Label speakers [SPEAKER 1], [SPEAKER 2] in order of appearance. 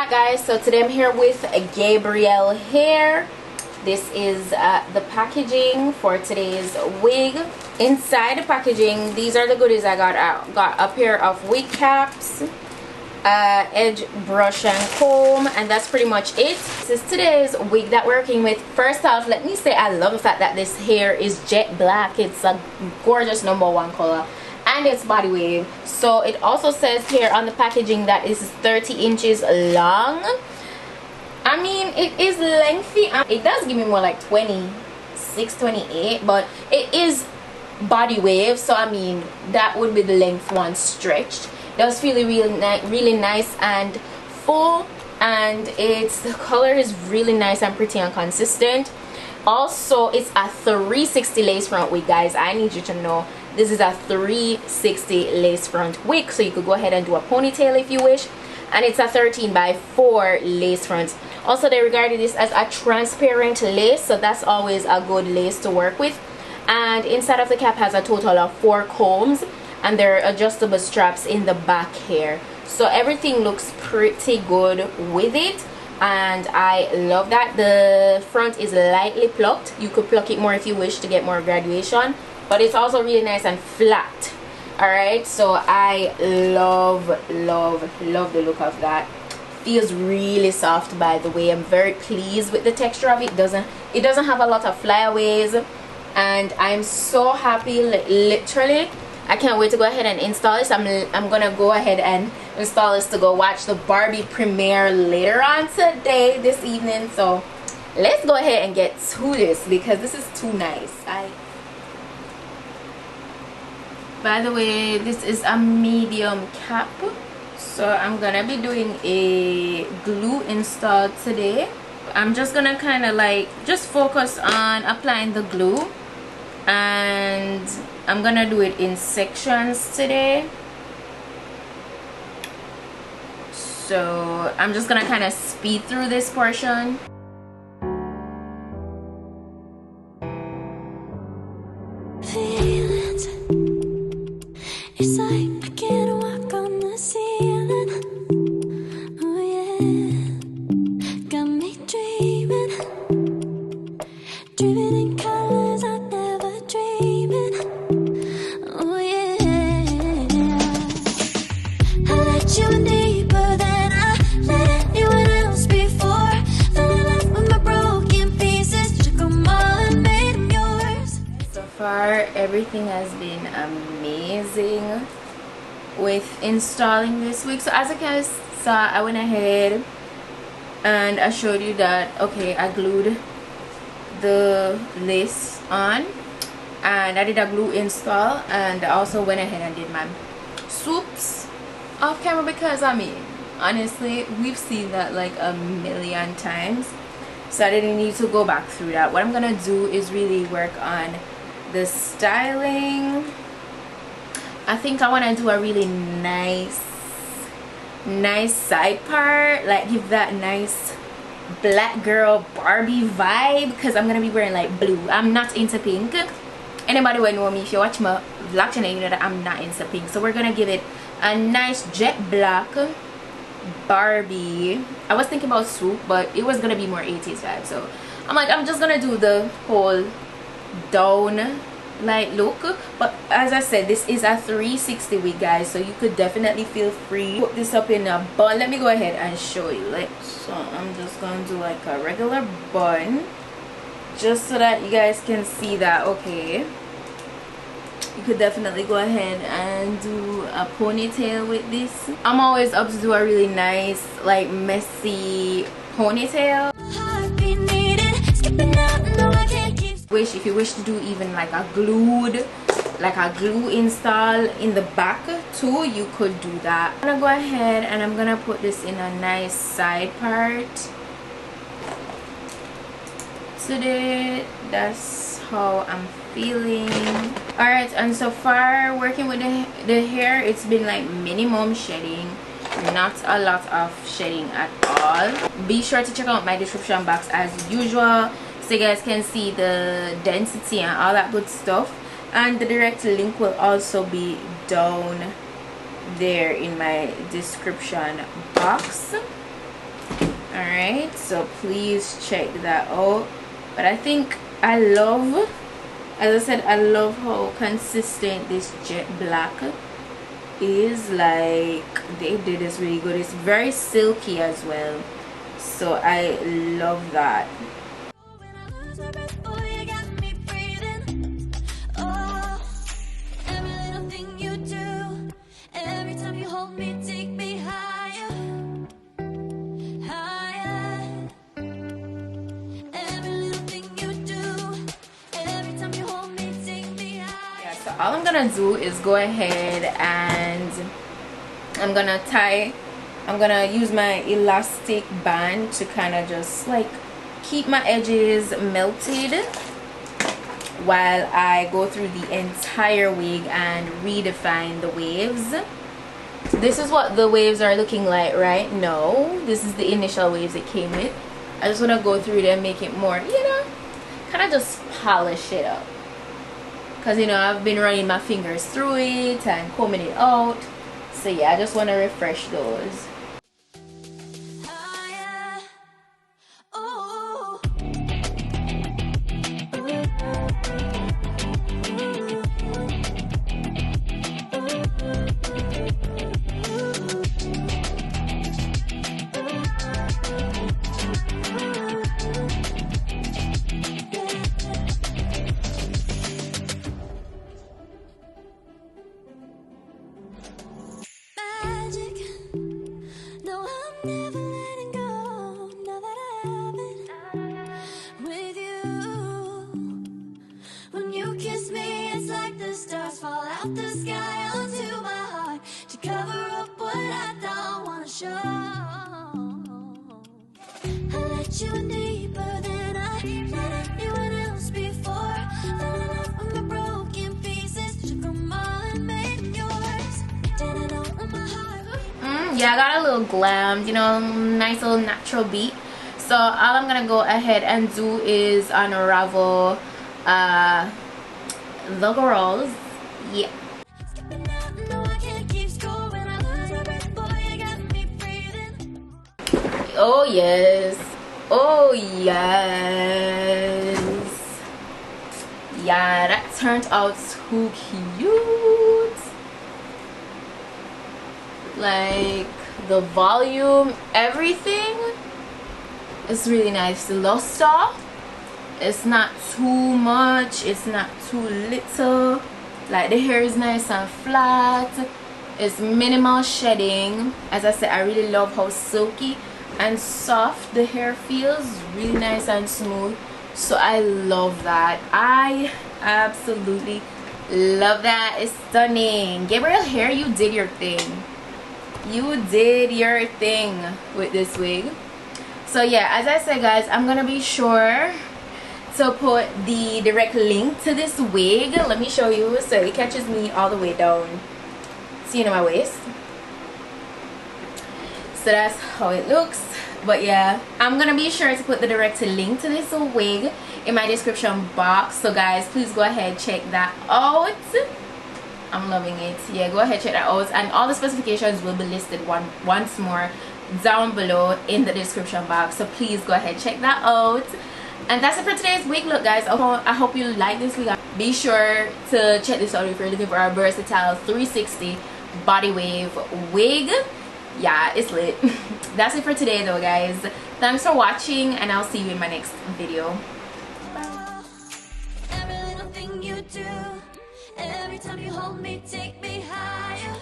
[SPEAKER 1] back, guys. So today I'm here with Gabrielle hair. This is the packaging for today's wig. Inside the packaging, these are the goodies I got a pair of wig caps, edge brush and comb, and that's pretty much it. This is today's wig that we're working with. First off, let me say I love the fact that this hair is jet black. It's a gorgeous #1 color. And it's body wave. So it also says here on the packaging that this is 30 inches long. I mean, it is lengthy. It does give me more like 26, 28, but it is body wave, so I mean that would be the length one stretched. It does feel really nice and full, and the color is really nice and pretty and consistent. Also, it's a 360 lace front wig, guys. I need you to know this is a 360 lace front wig, so you could go ahead and do a ponytail if you wish, and it's a 13x4 lace front. Also, they regarded this as a transparent lace, so that's always a good lace to work with. And inside of the cap has a total of 4 combs, and there are adjustable straps in the back here, so everything looks pretty good with it, and I love that. The front is lightly plucked. You could pluck it more if you wish to get more graduation, but it's also really nice and flat. All right, so I love the look of that. Feels really soft, by the way. I'm very pleased with the texture of it. It doesn't have a lot of flyaways, and I'm so happy. Literally, I can't wait to go ahead and install this. I'm gonna go ahead and install this to go watch the Barbie premiere later on today, this evening. So let's go ahead and get to this because this is too nice. By the way, this is a medium cap, so I'm gonna be doing a glue install today. I'm just gonna kind of like just focus on applying the glue, and I'm gonna do it in sections today. So I'm just gonna kind of speed through this portion.
[SPEAKER 2] It's like I can't walk on the ceiling. Oh yeah, got me dreaming in colors I never dreamed. Oh yeah, I let you in deeper than I let anyone else before. Fell in love with my broken pieces, took them all and made them yours.
[SPEAKER 1] So far, everything has been amazing with installing this wig. So as you guys saw, I went ahead and I showed you that, okay, I glued the lace on, and I did a glue install, and I also went ahead and did my swoops off camera because I mean, honestly, we've seen that like a million times, so I didn't need to go back through that. What I'm gonna do is really work on the styling. I think I want to do a really nice side part, like give that nice black girl Barbie vibe, because I'm gonna be wearing like blue. I'm not into pink. Anybody will know me, if you watch my vlog channel, you know that I'm not into pink. So we're gonna give it a nice jet black Barbie. I was thinking about swoop, but it was gonna be more 80s vibe, so I'm like, I'm just gonna do the whole down like look. But as I said, this is a 360 wig, guys, so you could definitely feel free put this up in a bun. Let me go ahead and show you. Like, so I'm just gonna do like a regular bun just so that you guys can see that, okay, you could definitely go ahead and do a ponytail with this. I'm always up to do a really nice like messy ponytail. If you wish to do even like a glue install in the back too, you could do that. I'm gonna go ahead and I'm gonna put this in a nice side part today. That's how I'm feeling. All right, and so far working with the hair, it's been like minimum shedding, not a lot of shedding at all. Be sure to check out my description box as usual, so you guys can see the density and all that good stuff, and the direct link will also be down there in my description box. Alright, so please check that out. But I think I love, as I said, I love how consistent this jet black is. Like, they did this really good. It's very silky as well, so I love that. All I'm gonna do is go ahead and I'm gonna use my elastic band to kind of just like keep my edges melted while I go through the entire wig and redefine the waves. This is what the waves are looking like right now. This is the initial waves it came with. I just want to go through it and make it more, you know, kind of just polish it up. Because, you know, I've been running my fingers through it and combing it out. So, yeah, I just want to refresh those. Yeah, I got a little glam, you know, nice little natural beat. So all I'm gonna go ahead and do is unravel the girls. Yeah. Oh yes, oh yes, yeah, that turned out so cute. Like the volume, everything is really nice. The luster, it's not too much, it's not too little. Like the hair is nice and flat, it's minimal shedding. As I said, I really love how silky and soft the hair feels, really nice and smooth. So I love that. I absolutely love that. It's stunning. Gabrielle hair, you did your thing. You did your thing with this wig. So yeah, as I said guys, I'm gonna be sure to put the direct link to this wig. Let me show you. So it catches me all the way down, see, my waist. So that's how it looks. But yeah, I'm gonna be sure to put the direct link to this wig in my description box. So guys, please go ahead, check that out. I'm loving it. Yeah, go ahead, check that out, and all the specifications will be listed once more down below in the description box. So please go ahead, check that out. And that's it for today's wig look, guys. I hope you like this wig. Be sure to check this out if you're looking for a versatile 360 body wave wig. Yeah, it's lit. That's it for today though, guys. Thanks for watching, and I'll see you in my next video.
[SPEAKER 2] Every little thing you do, every time you hold me, take me higher.